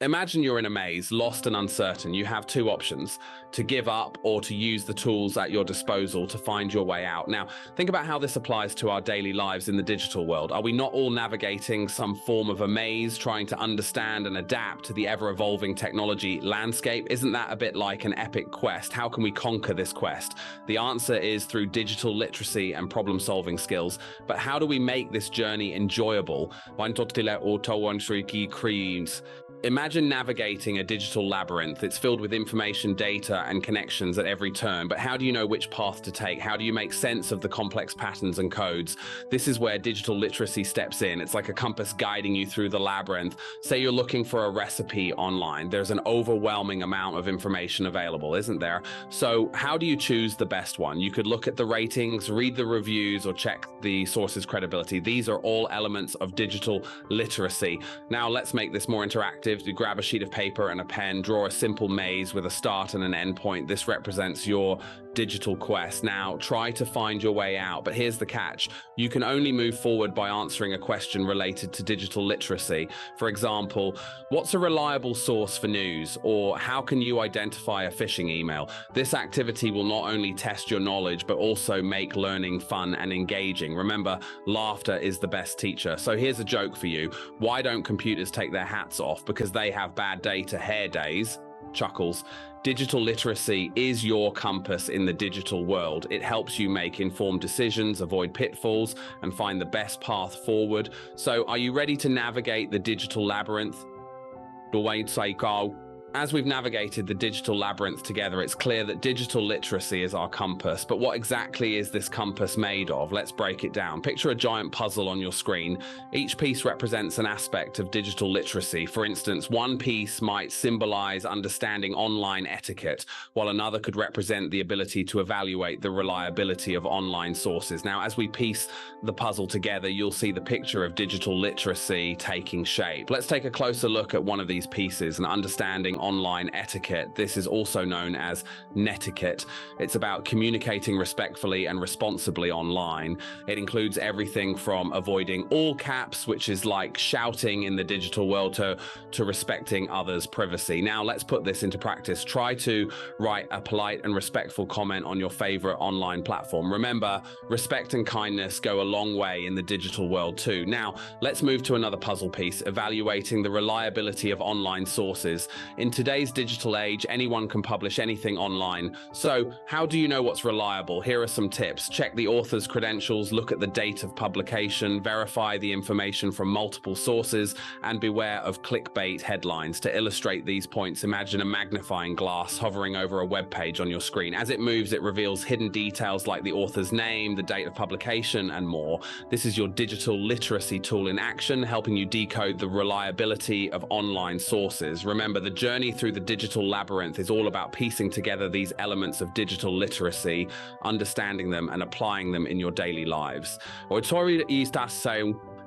Imagine you're in a maze, lost and uncertain. You have two options: to give up or to use the tools at your disposal to find your way out. Now, think about how this applies to our daily lives in the digital world. Are we not all navigating some form of a maze, trying to understand and adapt to the ever-evolving technology landscape? Isn't that a bit like an epic quest? How can we conquer this quest? The answer is through digital literacy and problem-solving skills. But how do we make this journey enjoyable? Imagine navigating a digital labyrinth. It's filled with information, data, and connections at every turn. But how do you know which path to take? How do you make sense of the complex patterns and codes? This is where digital literacy steps in. It's like a compass guiding you through the labyrinth. Say you're looking for a recipe online. There's an overwhelming amount of information available, isn't there? So how do you choose the best one? You could look at the ratings, read the reviews, or check the source's credibility. These are all elements of digital literacy. Now let's make this more interactive. To grab a sheet of paper and a pen, draw a simple maze with a start and an end point. This represents your digital quest. Now try to find your way out, but here's the catch. You can only move forward by answering a question related to digital literacy. For example, what's a reliable source for news? Or how can you identify a phishing email? This activity will not only test your knowledge, but also make learning fun and engaging. Remember, laughter is the best teacher. So here's a joke for you. Why don't computers take their hats off? Because they have bad data hair days. Chuckles. Digital literacy is your compass in the digital world. It helps you make informed decisions, avoid pitfalls, and find the best path forward. So are you ready to navigate the digital labyrinth? As we've navigated the digital labyrinth together, it's clear that digital literacy is our compass. But what exactly is this compass made of? Let's break it down. Picture a giant puzzle on your screen. Each piece represents an aspect of digital literacy. For instance, one piece might symbolize understanding online etiquette, while another could represent the ability to evaluate the reliability of online sources. Now, as we piece the puzzle together, you'll see the picture of digital literacy taking shape. Let's take a closer look at one of these pieces and understanding online etiquette. This is also known as netiquette. It's about communicating respectfully and responsibly online. It includes everything from avoiding all caps, which is like shouting in the digital world, to respecting others' privacy. Now let's put this into practice. Try to write a polite and respectful comment on your favorite online platform. Remember, respect and kindness go a long way in the digital world too. Now let's move to another puzzle piece, evaluating the reliability of online sources. In today's digital age, anyone can publish anything online. So how do you know what's reliable? Here are some tips. Check the author's credentials, look at the date of publication, verify the information from multiple sources, and beware of clickbait headlines. To illustrate these points, imagine a magnifying glass hovering over a web page on your screen. As it moves, it reveals hidden details like the author's name, the date of publication, and more. This is your digital literacy tool in action, helping you decode the reliability of online sources. Remember, the journey through the digital labyrinth is all about piecing together these elements of digital literacy, understanding them and applying them in your daily lives.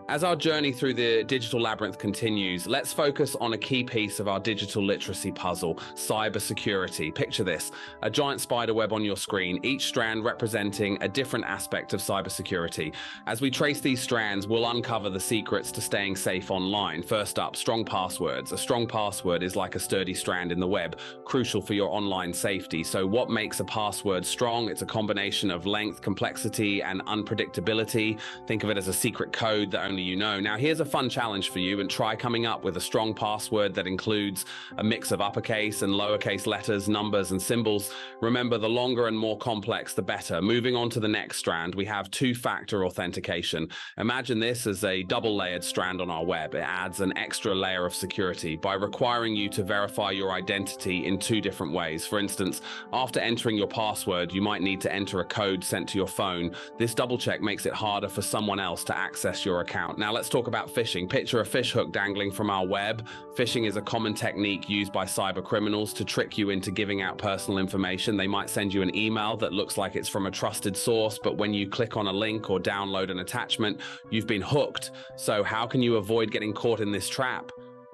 As our journey through the digital labyrinth continues, let's focus on a key piece of our digital literacy puzzle: cybersecurity. Picture this, a giant spider web on your screen, each strand representing a different aspect of cybersecurity. As we trace these strands, we'll uncover the secrets to staying safe online. First up, strong passwords. A strong password is like a sturdy strand in the web, crucial for your online safety. So what makes a password strong? It's a combination of length, complexity, and unpredictability. Think of it as a secret code that only you know. Now, here's a fun challenge for you, and try coming up with a strong password that includes a mix of uppercase and lowercase letters, numbers, and symbols. Remember, the longer and more complex, the better. Moving on to the next strand, we have two-factor authentication. Imagine this as a double-layered strand on our web. It adds an extra layer of security by requiring you to verify your identity in two different ways. For instance, after entering your password, you might need to enter a code sent to your phone. This double check makes it harder for someone else to access your account. Now let's talk about phishing. Picture a fish hook dangling from our web. Phishing is a common technique used by cyber criminals to trick you into giving out personal information. They might send you an email that looks like it's from a trusted source, but when you click on a link or download an attachment, you've been hooked. So how can you avoid getting caught in this trap?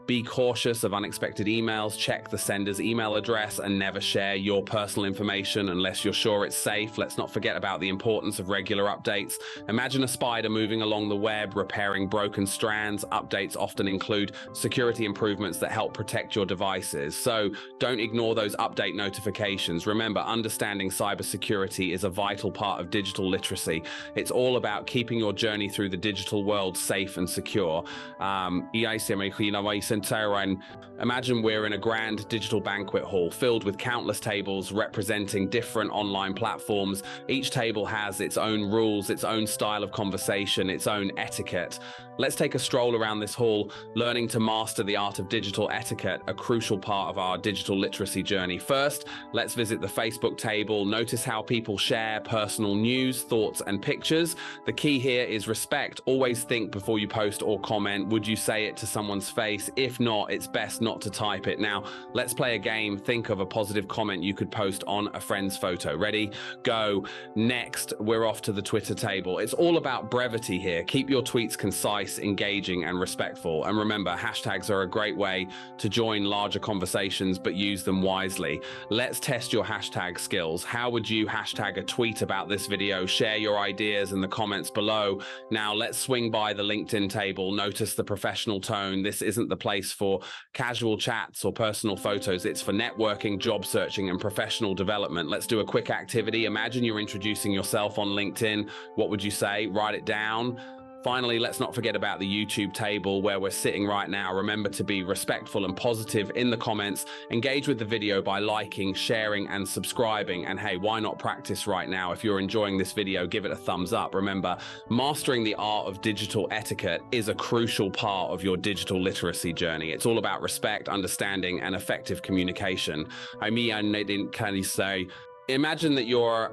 Be cautious of unexpected emails, check the sender's email address, and never share your personal information unless you're sure it's safe. Let's not forget about the importance of regular updates. Imagine a spider moving along the web, repairing broken strands. Updates often include security improvements that help protect your devices. So don't ignore those update notifications. Remember, understanding cybersecurity is a vital part of digital literacy. It's all about keeping your journey through the digital world safe and secure. Imagine we're in a grand digital banquet hall filled with countless tables representing different online platforms. Each table has its own rules, its own style of conversation, its own etiquette. Let's take a stroll around this hall, learning to master the art of digital etiquette, a crucial part of our digital literacy journey. First, let's visit the Facebook table. Notice how people share personal news, thoughts, and pictures. The key here is respect. Always think before you post or comment. Would you say it to someone's face? If not, it's best not to type it. Now, let's play a game. Think of a positive comment you could post on a friend's photo. Ready? Go. Next, we're off to the Twitter table. It's all about brevity here. Keep your tweets concise, engaging, and respectful. And remember, hashtags are a great way to join larger conversations, but use them wisely. Let's test your hashtag skills. How would you hashtag a tweet about this video? Share your ideas in the comments below. Now let's swing by the LinkedIn table. Notice the professional tone. This isn't the place for casual chats or personal photos. It's for networking, job searching, and professional development. Let's do a quick activity. Imagine you're introducing yourself on LinkedIn. What would you say? Write it down. Finally, let's not forget about the YouTube table where we're sitting right now. Remember to be respectful and positive in the comments. Engage with the video by liking, sharing, and subscribing. And hey, why not practice right now? If you're enjoying this video, give it a thumbs up. Remember, mastering the art of digital etiquette is a crucial part of your digital literacy journey. It's all about respect, understanding, and effective communication. Imagine that you're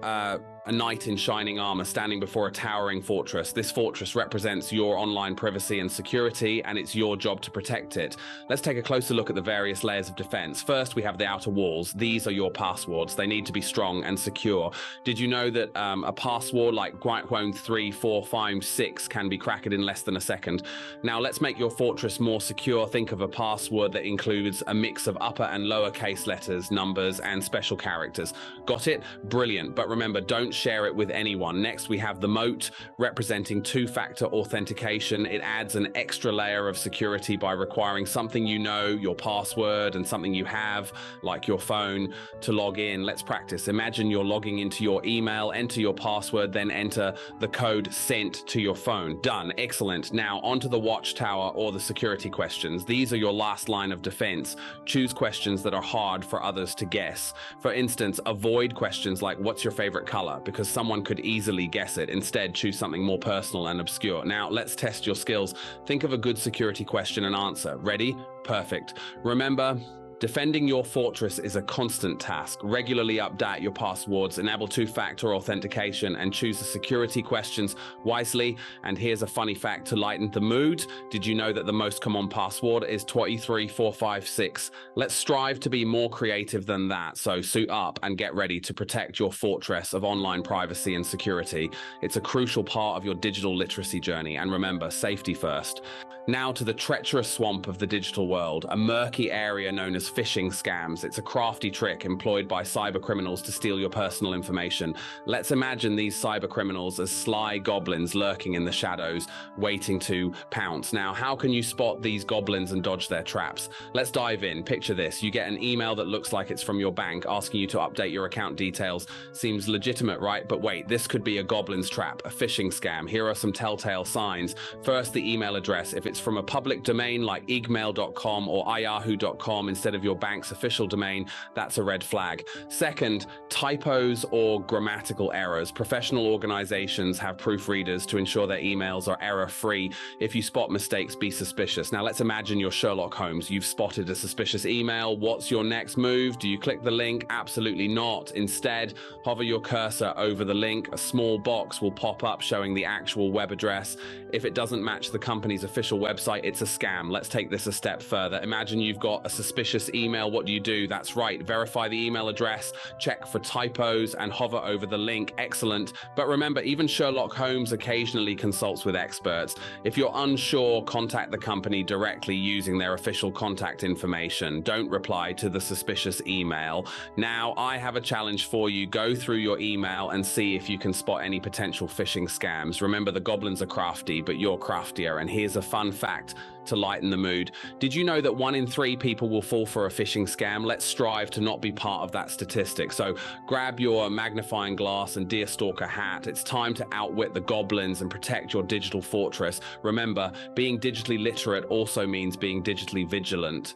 a knight in shining armor standing before a towering fortress. This fortress represents your online privacy and security, and it's your job to protect it. Let's take a closer look at the various layers of defense. First, we have the outer walls. These are your passwords. They need to be strong and secure. Did you know that a password like 3, 4, 5, 6 can be cracked in less than a second? Now, let's make your fortress more secure. Think of a password that includes a mix of upper and lowercase letters, numbers, and special characters. Got it? Brilliant. But remember, don't share it with anyone. Next, we have the moat, representing two-factor authentication. It adds an extra layer of security by requiring something you know, your password, and something you have, like your phone, to log in. Let's practice. Imagine you're logging into your email, enter your password, then enter the code sent to your phone. Done. Excellent. Now, onto the watchtower or the security questions. These are your last line of defense. Choose questions that are hard for others to guess. For instance, avoid questions like, what's your favorite color? Because someone could easily guess it. Instead, choose something more personal and obscure. Now, let's test your skills. Think of a good security question and answer. Ready? Perfect. Remember, defending your fortress is a constant task. Regularly update your passwords, enable two-factor authentication, and choose the security questions wisely. And here's a funny fact to lighten the mood. Did you know that the most common password is 23456? Let's strive to be more creative than that. So suit up and get ready to protect your fortress of online privacy and security. It's a crucial part of your digital literacy journey. And remember, safety first. Now to the treacherous swamp of the digital world, a murky area known as phishing scams. It's a crafty trick employed by cyber criminals to steal your personal information. Let's imagine these cyber criminals as sly goblins lurking in the shadows, waiting to pounce. Now, how can you spot these goblins and dodge their traps? Let's dive in. Picture this. You get an email that looks like it's from your bank asking you to update your account details. Seems legitimate, right? But wait, this could be a goblin's trap, a phishing scam. Here are some telltale signs. First, the email address. If it's from a public domain like igmail.com or iyahoo.com instead of your bank's official domain, that's a red flag. Second, typos or grammatical errors. Professional organizations have proofreaders to ensure their emails are error-free. If you spot mistakes, be suspicious. Now, let's imagine you're Sherlock Holmes. You've spotted a suspicious email. What's your next move? Do you click the link? Absolutely not. Instead, hover your cursor over the link. A small box will pop up showing the actual web address. If it doesn't match the company's official website, it's a scam. Let's take this a step further. Imagine you've got a suspicious email. What do? That's right, verify the email address, check for typos, and hover over the link. Excellent. But remember, even Sherlock Holmes occasionally consults with experts. If you're unsure, contact the company directly using their official contact information. Don't reply to the suspicious email. Now, I have a challenge for you. Go through your email and see if you can spot any potential phishing scams. Remember, the goblins are crafty, but you're craftier. And here's a fun fact to lighten the mood. Did you know that 1 in 3 people will fall for a phishing scam? Let's strive to not be part of that statistic. So grab your magnifying glass and deerstalker hat. It's time to outwit the goblins and protect your digital fortress. Remember, being digitally literate also means being digitally vigilant.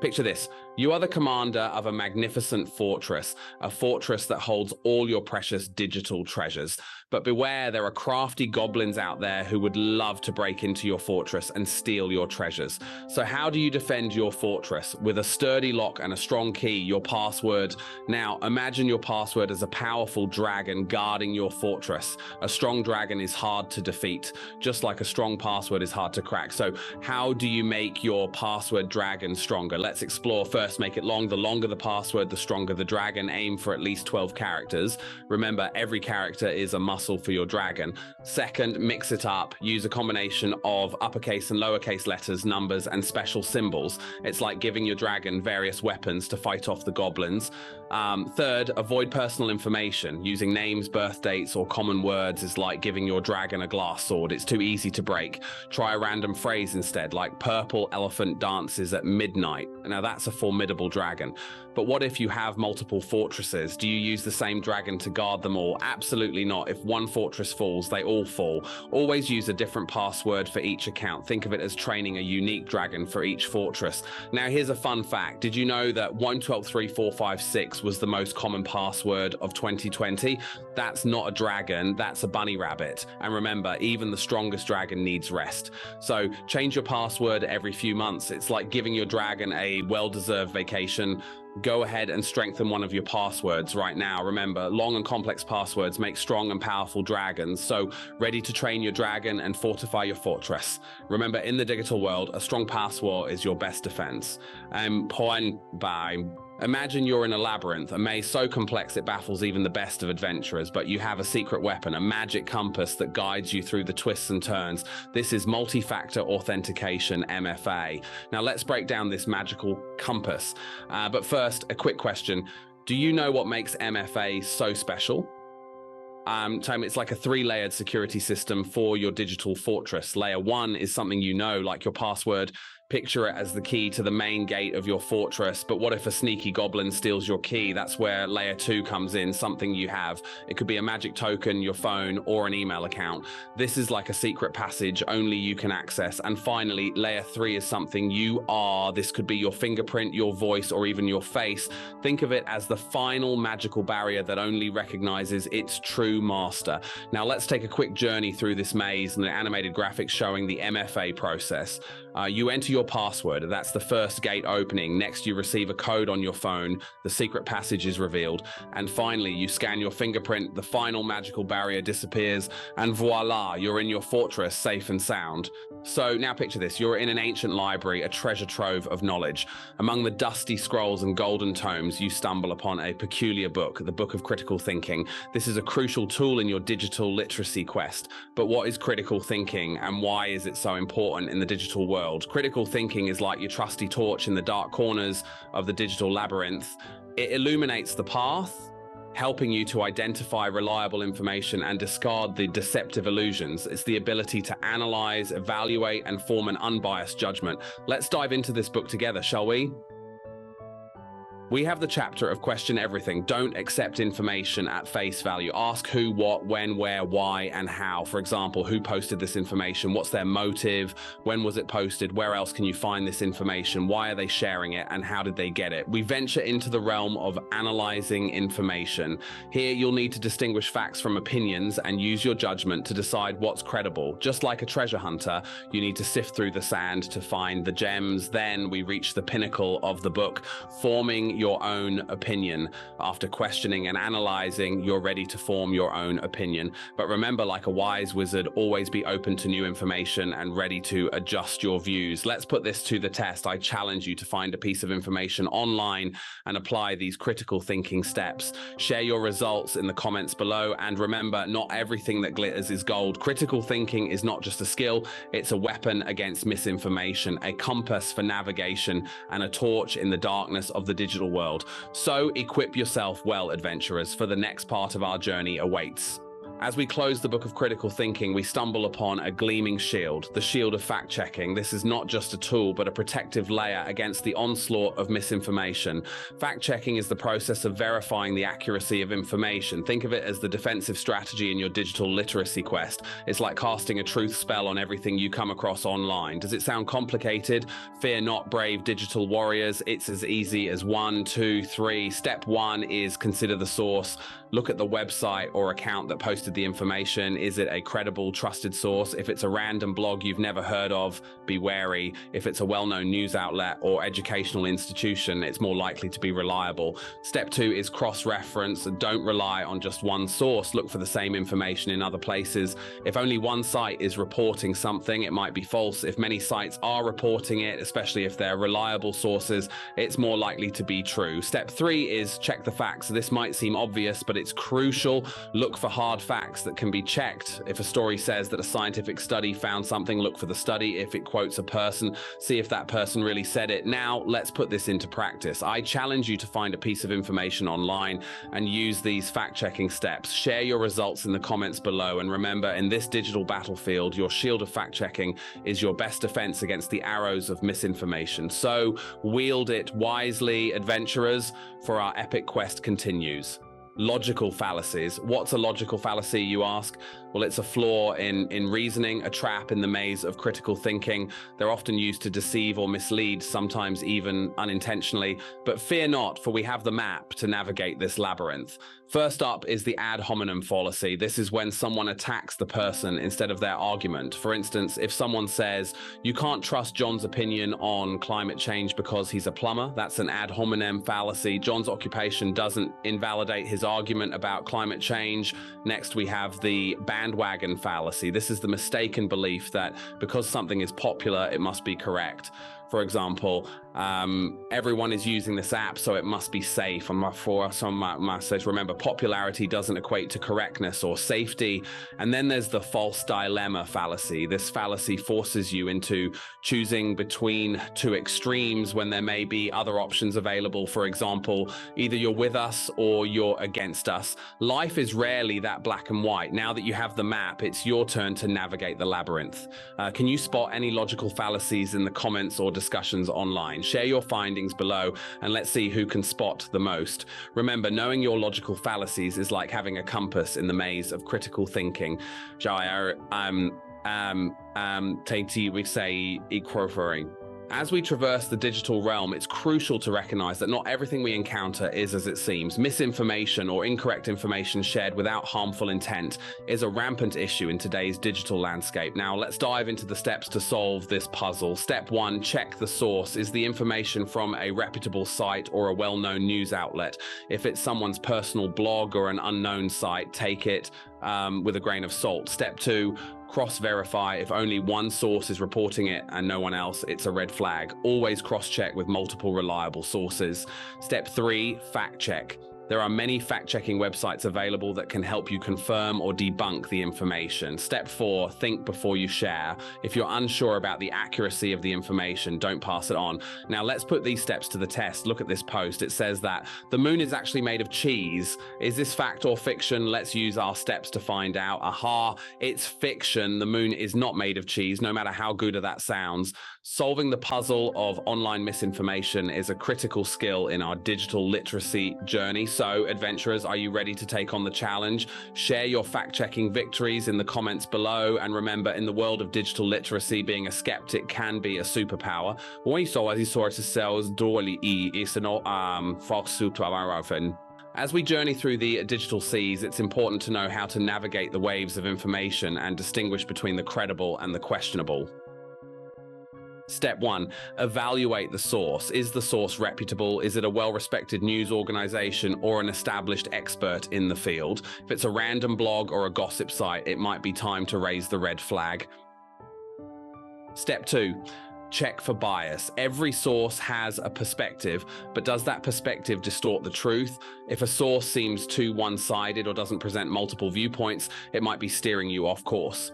Picture this. You are the commander of a magnificent fortress, a fortress that holds all your precious digital treasures. But beware, there are crafty goblins out there who would love to break into your fortress and steal your treasures. So how do you defend your fortress? With a sturdy lock and a strong key, your password. Now, imagine your password as a powerful dragon guarding your fortress. A strong dragon is hard to defeat, just like a strong password is hard to crack. So how do you make your password dragon stronger? Let's explore. First, make it long. The longer the password, the stronger the dragon. Aim for at least 12 characters. Remember, every character is a muscle for your dragon. Second, mix it up. Use a combination of uppercase and lowercase letters, numbers, and special symbols. It's like giving your dragon various weapons to fight off the goblins. Third, avoid personal information. Using names, birth dates, or common words is like giving your dragon a glass sword. It's too easy to break. Try a random phrase instead, like purple elephant dances at midnight. Now that's a formidable dragon. But what if you have multiple fortresses? Do you use the same dragon to guard them all? Absolutely not. If one fortress falls, they all fall. Always use a different password for each account. Think of it as training a unique dragon for each fortress. Now here's a fun fact. Did you know that 123456 was the most common password of 2020? That's not a dragon, that's a bunny rabbit. And remember, even the strongest dragon needs rest. So change your password every few months. It's like giving your dragon a well-deserved vacation. Go ahead and strengthen one of your passwords right now. Remember, long and complex passwords make strong and powerful dragons. So ready to train your dragon and fortify your fortress. Remember, in the digital world, a strong password is your best defense. Imagine you're in a labyrinth, a maze so complex it baffles even the best of adventurers, but you have a secret weapon, a magic compass that guides you through the twists and turns. This is multi-factor authentication, MFA. Now let's break down this magical compass. But first, a quick question. Do you know what makes MFA so special? Tom, it's like a 3-layered security system for your digital fortress. Layer 1 is something you know, like your password. Picture it as the key to the main gate of your fortress. But what if a sneaky goblin steals your key? That's where layer 2 comes in, something you have. It could be a magic token, your phone, or an email account. This is like a secret passage only you can access. And finally, layer 3 is something you are. This could be your fingerprint, your voice, or even your face. Think of it as the final magical barrier that only recognizes its true master. Now let's take a quick journey through this maze and the animated graphics showing the MFA process. You enter your password. That's the first gate opening. Next, you receive a code on your phone. The secret passage is revealed. And finally, you scan your fingerprint. The final magical barrier disappears. And voila, you're in your fortress, safe and sound. So now picture this. You're in an ancient library, a treasure trove of knowledge. Among the dusty scrolls and golden tomes, you stumble upon a peculiar book, the Book of Critical Thinking. This is a crucial tool in your digital literacy quest. But what is critical thinking and why is it so important in the digital world? Critical thinking is like your trusty torch in the dark corners of the digital labyrinth. It illuminates the path, helping you to identify reliable information and discard the deceptive illusions. It's the ability to analyze, evaluate, and form an unbiased judgment. Let's dive into this book together, shall we? We have the chapter of question everything. Don't accept information at face value. Ask who, what, when, where, why, and how. For example, who posted this information? What's their motive? When was it posted? Where else can you find this information? Why are they sharing it? And how did they get it? We venture into the realm of analyzing information. Here, you'll need to distinguish facts from opinions and use your judgment to decide what's credible. Just like a treasure hunter, you need to sift through the sand to find the gems. Then we reach the pinnacle of the book, forming your own opinion. After questioning and analyzing, you're ready to form your own opinion. But remember, like a wise wizard, always be open to new information and ready to adjust your views. Let's put this to the test. I challenge you to find a piece of information online and apply these critical thinking steps. Share your results in the comments below. And remember, not everything that glitters is gold. Critical thinking is not just a skill, it's a weapon against misinformation, a compass for navigation, and a torch in the darkness of the digital world. So equip yourself well, adventurers, for the next part of our journey awaits. As we close the book of critical thinking, we stumble upon a gleaming shield, the shield of fact-checking. This is not just a tool, but a protective layer against the onslaught of misinformation. Fact-checking is the process of verifying the accuracy of information. Think of it as the defensive strategy in your digital literacy quest. It's like casting a truth spell on everything you come across online. Does it sound complicated? Fear not, brave digital warriors. It's as easy as 1, 2, 3. Step 1 is consider the source. Look at the website or account that posted the information. Is it a credible, trusted source? If it's a random blog you've never heard of, be wary. If it's a well-known news outlet or educational institution, it's more likely to be reliable. Step 2 is cross-reference. Don't rely on just one source. Look for the same information in other places. If only one site is reporting something, it might be false. If many sites are reporting it, especially if they're reliable sources, it's more likely to be true. Step 3 is check the facts. This might seem obvious, but it's crucial. Look for hard facts that can be checked. If a story says that a scientific study found something, look for the study. If it quotes a person, see if that person really said it. Now, let's put this into practice. I challenge you to find a piece of information online and use these fact-checking steps. Share your results in the comments below. And remember, in this digital battlefield, your shield of fact-checking is your best defense against the arrows of misinformation. So wield it wisely, adventurers, for our epic quest continues. Logical fallacies. What's a logical fallacy, you ask? Well, it's a flaw in reasoning, a trap in the maze of critical thinking. They're often used to deceive or mislead, sometimes even unintentionally. But fear not, for we have the map to navigate this labyrinth. First up is the ad hominem fallacy. This is when someone attacks the person instead of their argument. For instance, if someone says, you can't trust John's opinion on climate change because he's a plumber, that's an ad hominem fallacy. John's occupation doesn't invalidate his argument about climate change. Next, we have the bandwagon fallacy. This is the mistaken belief that because something is popular, it must be correct. For example, everyone is using this app, so it must be safe. Remember, popularity doesn't equate to correctness or safety. And then there's the false dilemma fallacy. This fallacy forces you into choosing between two extremes when there may be other options available. For example, either you're with us or you're against us. Life is rarely that black and white. Now that you have the map, it's your turn to navigate the labyrinth. Can you spot any logical fallacies in the comments or discussions online? Share your findings below and let's see who can spot the most. Remember, knowing your logical fallacies is like having a compass in the maze of critical thinking. We say equifering. As we traverse the digital realm, it's crucial to recognize that not everything we encounter is as it seems. Misinformation or incorrect information shared without harmful intent is a rampant issue in today's digital landscape. Now, let's dive into the steps to solve this puzzle. Step 1, check the source. Is the information from a reputable site or a well-known news outlet? If it's someone's personal blog or an unknown site, take it with a grain of salt. Step 2, cross-verify. If only one source is reporting it and no one else, it's a red flag. Always cross-check with multiple reliable sources. Step 3, fact-check. There are many fact-checking websites available that can help you confirm or debunk the information. Step 4, think before you share. If you're unsure about the accuracy of the information, don't pass it on. Now let's put these steps to the test. Look at this post. It says that the moon is actually made of cheese. Is this fact or fiction? Let's use our steps to find out. Aha, it's fiction. The moon is not made of cheese, no matter how good that sounds. Solving the puzzle of online misinformation is a critical skill in our digital literacy journey. So, adventurers, are you ready to take on the challenge? Share your fact-checking victories in the comments below. And remember, in the world of digital literacy, being a skeptic can be a superpower. As we journey through the digital seas, it's important to know how to navigate the waves of information and distinguish between the credible and the questionable. Step 1, evaluate the source. Is the source reputable? Is it a well-respected news organization or an established expert in the field? If it's a random blog or a gossip site, it might be time to raise the red flag. Step 2, check for bias. Every source has a perspective, but does that perspective distort the truth? If a source seems too one-sided or doesn't present multiple viewpoints, it might be steering you off course.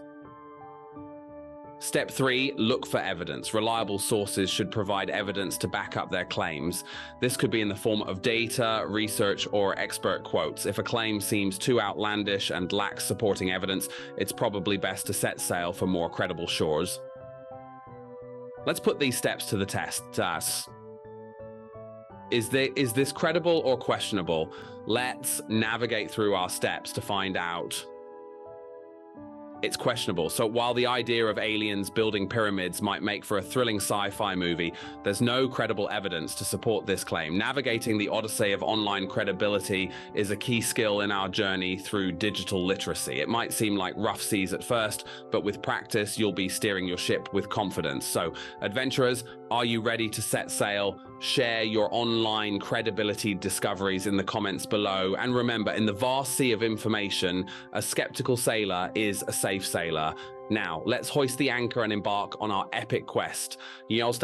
Step 3, look for evidence. Reliable sources should provide evidence to back up their claims. This could be in the form of data, research, or expert quotes. If a claim seems too outlandish and lacks supporting evidence, it's probably best to set sail for more credible shores. Let's put these steps to the test. Is this credible or questionable? Let's navigate through our steps to find out. It's questionable. So while the idea of aliens building pyramids might make for a thrilling sci-fi movie, there's no credible evidence to support this claim. Navigating the odyssey of online credibility is a key skill in our journey through digital literacy. It might seem like rough seas at first, but with practice, you'll be steering your ship with confidence. So, adventurers, are you ready to set sail? Share your online credibility discoveries in the comments below. And remember, in the vast sea of information, a skeptical sailor is a safe sailor. Now, let's hoist the anchor and embark on our epic quest. It's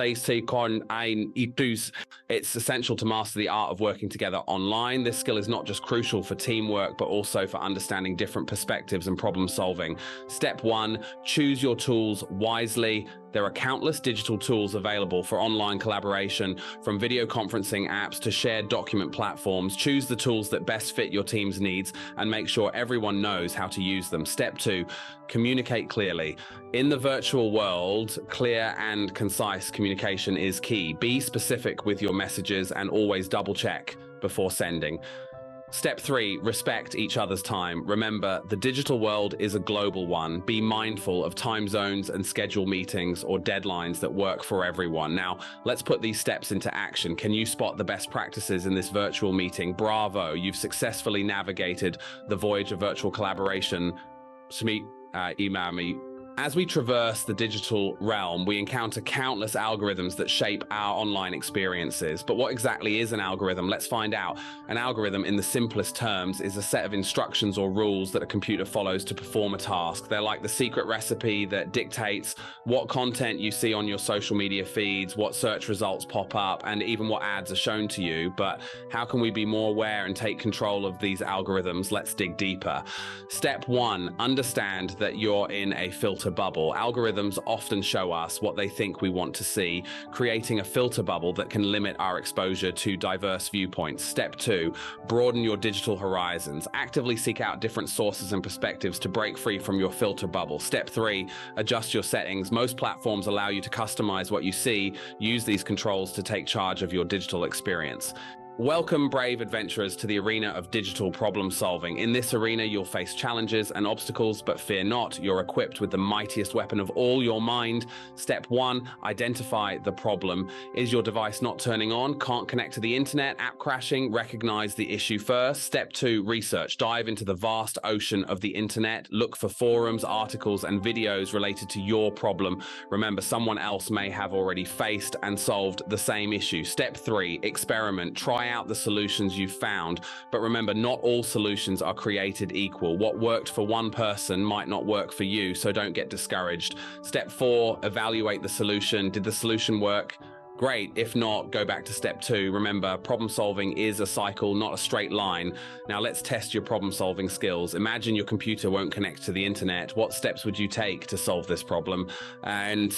essential to master the art of working together online. This skill is not just crucial for teamwork, but also for understanding different perspectives and problem solving. Step 1, choose your tools wisely. There are countless digital tools available for online collaboration, from video conferencing apps to shared document platforms. Choose the tools that best fit your team's needs and make sure everyone knows how to use them. Step 2, communicate clearly. In the virtual world, clear and concise communication is key. Be specific with your messages and always double check before sending. Step 3, respect each other's time. Remember, the digital world is a global one. Be mindful of time zones and schedule meetings or deadlines that work for everyone. Now, let's put these steps into action. Can you spot the best practices in this virtual meeting? Bravo, you've successfully navigated the voyage of virtual collaboration. Email me. As we traverse the digital realm, we encounter countless algorithms that shape our online experiences. But what exactly is an algorithm? Let's find out. An algorithm, in the simplest terms, is a set of instructions or rules that a computer follows to perform a task. They're like the secret recipe that dictates what content you see on your social media feeds, what search results pop up, and even what ads are shown to you. But how can we be more aware and take control of these algorithms? Let's dig deeper. Step 1, understand that you're in a filter bubble. Algorithms often show us what they think we want to see, creating a filter bubble that can limit our exposure to diverse viewpoints. Step 2, broaden your digital horizons. Actively seek out different sources and perspectives to break free from your filter bubble. Step 3, adjust your settings. Most platforms allow you to customize what you see. Use these controls to take charge of your digital experience. Welcome, brave adventurers, to the arena of digital problem solving. In this arena, you'll face challenges and obstacles, but fear not, you're equipped with the mightiest weapon of all, your mind. Step 1, identify the problem. Is your device not turning on? Can't connect to the internet? App crashing? Recognize the issue first. Step 2, research. Dive into the vast ocean of the internet. Look for forums, articles, and videos related to your problem. Remember, someone else may have already faced and solved the same issue. Step 3, experiment. Try out the solutions you've found, but remember, not all solutions are created equal. What worked for one person might not work for you, so don't get discouraged. Step 4, evaluate the solution. Did the solution work? Great. If not, go back to step 2. Remember, problem solving is a cycle, not a straight line. Now let's test your problem solving skills. Imagine your computer won't connect to the internet. What steps would you take to solve this problem? And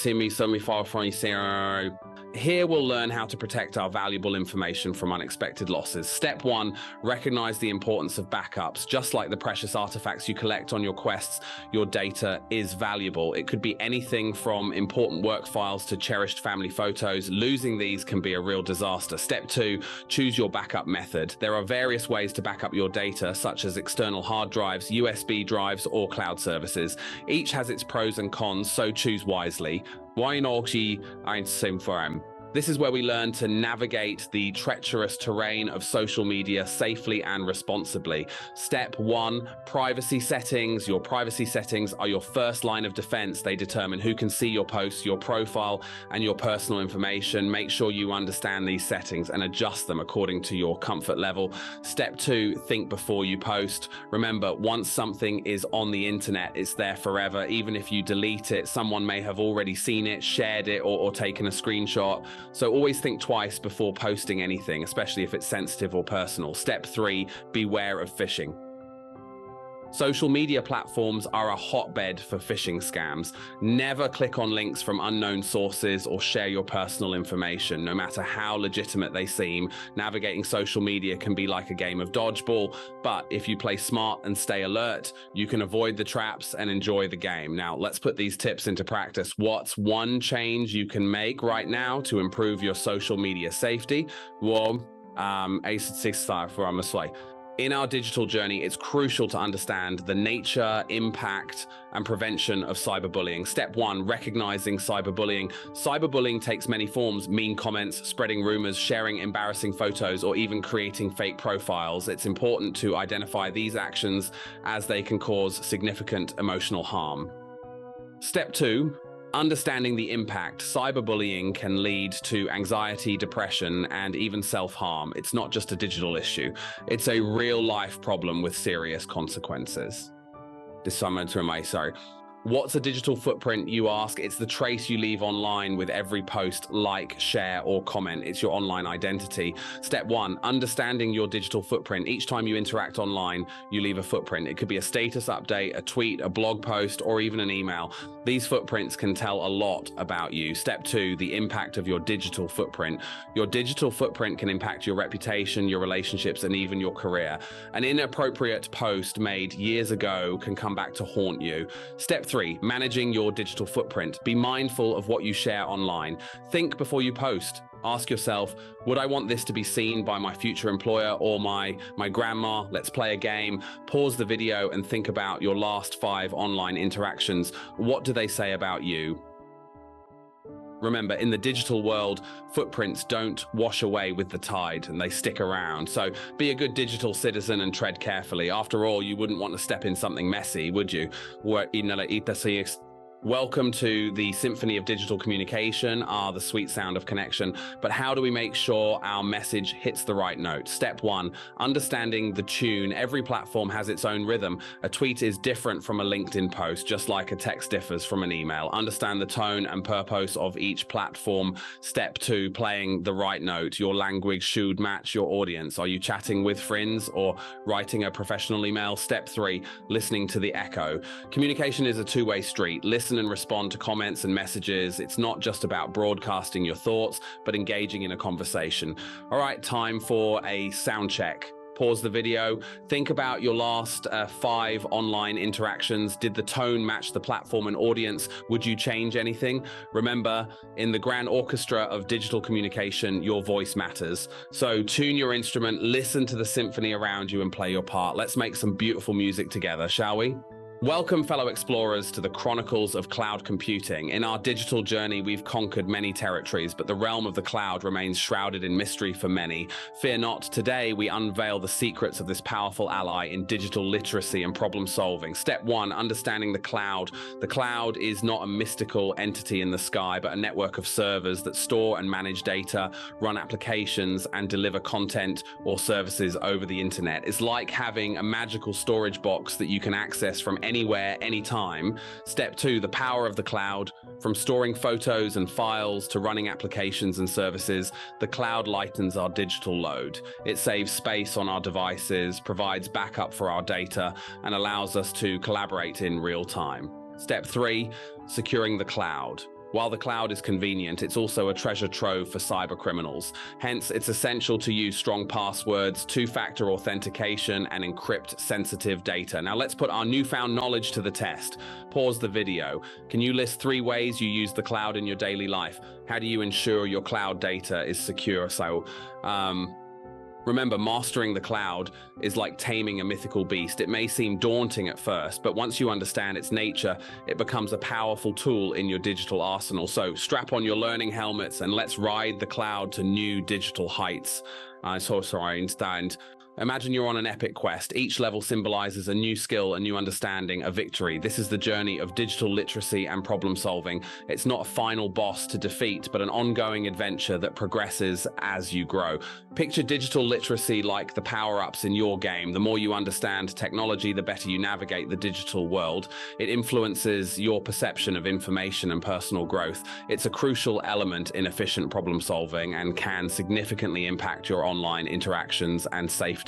here we'll learn how to protect our valuable information from unexpected losses. Step 1, recognize the importance of backups. Just like the precious artifacts you collect on your quests, your data is valuable. It could be anything from important work files to cherished family photos. Losing these can be a real disaster. Step 2, choose your backup method. There are various ways to back up your data, such as external hard drives, USB drives, or cloud services. Each has its pros and cons, so choose wisely. This is where we learn to navigate the treacherous terrain of social media safely and responsibly. Step 1, privacy settings. Your privacy settings are your first line of defense. They determine who can see your posts, your profile, and your personal information. Make sure you understand these settings and adjust them according to your comfort level. Step 2, think before you post. Remember, once something is on the internet, it's there forever. Even if you delete it, someone may have already seen it, shared it, or taken a screenshot. So always think twice before posting anything, especially if it's sensitive or personal. Step 3, beware of phishing. Social media platforms are a hotbed for phishing scams. Never click on links from unknown sources or share your personal information, no matter how legitimate they seem. Navigating social media can be like a game of dodgeball, but if you play smart and stay alert, you can avoid the traps and enjoy the game. Now, let's put these tips into practice. What's one change you can make right now to improve your social media safety? Well, in our digital journey, it's crucial to understand the nature, impact, and prevention of cyberbullying. Step 1, recognizing cyberbullying. Cyberbullying takes many forms: mean comments, spreading rumors, sharing embarrassing photos, or even creating fake profiles. It's important to identify these actions as they can cause significant emotional harm. Step 2, understanding the impact. Cyberbullying can lead to anxiety, depression, and even self-harm. It's not just a digital issue. It's a real-life problem with serious consequences. What's a digital footprint, you ask? It's the trace you leave online with every post, like, share, or comment. It's your online identity. Step 1, understanding your digital footprint. Each time you interact online, you leave a footprint. It could be a status update, a tweet, a blog post, or even an email. These footprints can tell a lot about you. Step 2, the impact of your digital footprint. Your digital footprint can impact your reputation, your relationships, and even your career. An inappropriate post made years ago can come back to haunt you. Step 3, managing your digital footprint. Be mindful of what you share online. Think before you post. Ask yourself, would I want this to be seen by my future employer or my grandma? Let's play a game. Pause the video and think about your last 5 online interactions. What do they say about you? Remember, in the digital world, footprints don't wash away with the tide and they stick around. So be a good digital citizen and tread carefully. After all, you wouldn't want to step in something messy, would you? Welcome to the symphony of digital communication, the sweet sound of connection. But how do we make sure our message hits the right note? Step 1, understanding the tune. Every platform has its own rhythm. A tweet is different from a LinkedIn post, just like a text differs from an email. Understand the tone and purpose of each platform. Step 2, playing the right note. Your language should match your audience. Are you chatting with friends or writing a professional email? Step 3, listening to the echo. Communication is a two-way street. Listen and respond to comments and messages. It's not just about broadcasting your thoughts, but engaging in a conversation. All right, time for a sound check. Pause the video. Think about your last 5 online interactions. Did the tone match the platform and audience? Would you change anything? Remember, in the grand orchestra of digital communication, your voice matters. So tune your instrument, listen to the symphony around you, and play your part. Let's make some beautiful music together, shall we? Welcome, fellow explorers, to the Chronicles of Cloud Computing. In our digital journey, we've conquered many territories, but the realm of the cloud remains shrouded in mystery for many. Fear not, today we unveil the secrets of this powerful ally in digital literacy and problem solving. Step 1, understanding the cloud. The cloud is not a mystical entity in the sky, but a network of servers that store and manage data, run applications, and deliver content or services over the internet. It's like having a magical storage box that you can access from anywhere, anytime. Step 2, the power of the cloud. From storing photos and files to running applications and services, the cloud lightens our digital load. It saves space on our devices, provides backup for our data, and allows us to collaborate in real time. Step 3, securing the cloud. While the cloud is convenient, it's also a treasure trove for cyber criminals. Hence, it's essential to use strong passwords, two-factor authentication, and encrypt sensitive data. Now, let's put our newfound knowledge to the test. Pause the video. Can you list 3 ways you use the cloud in your daily life? How do you ensure your cloud data is secure? So, Remember, mastering the cloud is like taming a mythical beast. It may seem daunting at first, but once you understand its nature, it becomes a powerful tool in your digital arsenal. So strap on your learning helmets and let's ride the cloud to new digital heights. And imagine you're on an epic quest. Each level symbolizes a new skill, a new understanding, a victory. This is the journey of digital literacy and problem solving. It's not a final boss to defeat, but an ongoing adventure that progresses as you grow. Picture digital literacy like the power-ups in your game. The more you understand technology, the better you navigate the digital world. It influences your perception of information and personal growth. It's a crucial element in efficient problem solving and can significantly impact your online interactions and safety.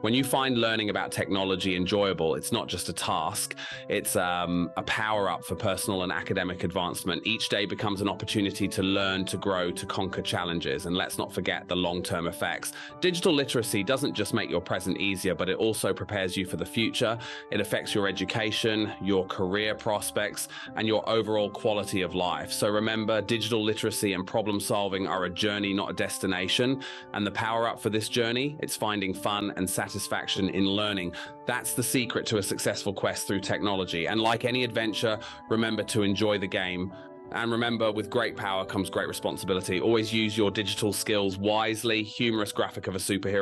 When you find learning about technology enjoyable, it's not just a task, it's a power-up for personal and academic advancement. Each day becomes an opportunity to learn, to grow, to conquer challenges. And let's not forget the long-term effects. Digital literacy doesn't just make your present easier, but it also prepares you for the future. It affects your education, your career prospects, and your overall quality of life. So remember, digital literacy and problem solving are a journey, not a destination. And the power-up for this journey, it's finding fun and satisfaction in learning. That's the secret to a successful quest through technology. And like any adventure, remember to enjoy the game. And remember, with great power comes great responsibility. Always use your digital skills wisely. Humorous graphic of a superhero